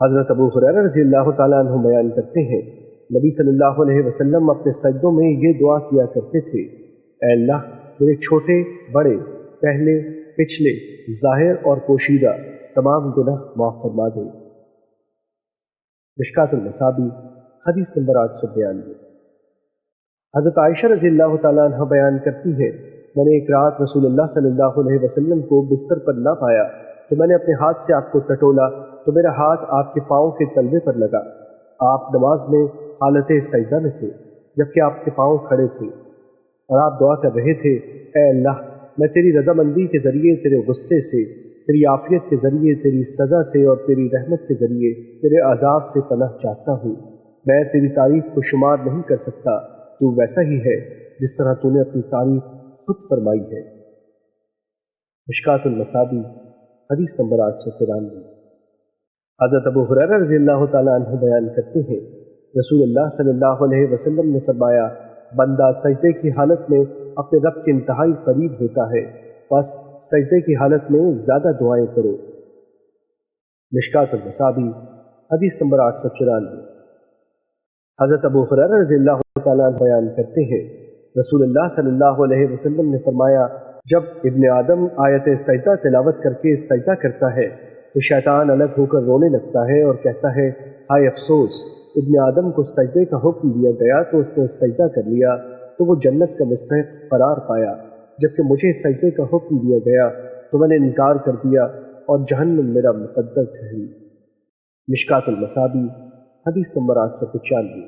حضرت ابو ہریرہ رضی اللہ تعالیٰ عنہ بیان کرتے ہیں، نبی صلی اللہ علیہ وسلم اپنے سجدوں میں یہ دعا کیا کرتے تھے: اے اللہ میرے چھوٹے بڑے، پہلے پچھلے، ظاہر اور پوشیدہ تمام گناہ معاف فرما دے۔ مشکوٰۃ المصابیح حدیث نمبر 892۔ حضرت عائشہ رضی اللہ تعالیٰ عنہ بیان کرتی ہے، میں نے ایک رات رسول اللہ صلی اللہ علیہ وسلم کو بستر پر نہ پایا تو میں نے اپنے ہاتھ سے آپ کو ٹٹولا تو میرا ہاتھ آپ کے پاؤں کے تلوے پر لگا۔ آپ نماز میں حالت سجدہ میں تھے جبکہ آپ کے پاؤں کھڑے تھے اور آپ دعا کر رہے تھے: اے اللہ میں تیری رضامندی کے ذریعے تیرے غصے سے، تیری عافیت کے ذریعے تیری سزا سے اور تیری رحمت کے ذریعے تیرے عذاب سے پناہ چاہتا ہوں۔ میں تیری تعریف کو شمار نہیں کر سکتا، تو ویسا ہی ہے جس طرح تو نے اپنی تعریف خود فرمائی ہے۔ مشکوٰۃ المصابیح حدیث نمبر 893۔ حضرت ابو ہریرہ رضی اللہ تعالیٰ عنہ بیان کرتے ہیں، رسول اللہ صلی اللہ علیہ وسلم نے فرمایا: بندہ سجدے کی حالت میں اپنے رب کے انتہائی قریب ہوتا ہے، بس سجدے کی حالت میں زیادہ دعائیں کرو۔ مشکوٰۃ المصابیح حدیث نمبر 894۔ حضرت ابو ہریرہ رضی اللہ تعالیٰ عنہ بیان کرتے ہیں، رسول اللہ صلی اللہ علیہ وسلم نے فرمایا: جب ابن آدم آیت سجدہ تلاوت کر کے سجدہ کرتا ہے تو شیطان الگ ہو کر رونے لگتا ہے اور کہتا ہے: ہائے افسوس، ابن آدم کو سجدے کا حکم دیا گیا تو اس نے سجدہ کر لیا تو وہ جنت کا مستحق قرار پایا، جبکہ مجھے سجدے کا حکم دیا گیا تو میں نے انکار کر دیا اور جہنم میرا مقدر ٹھہری۔ مشکوٰۃ المصابیح حدیث نمبر 895۔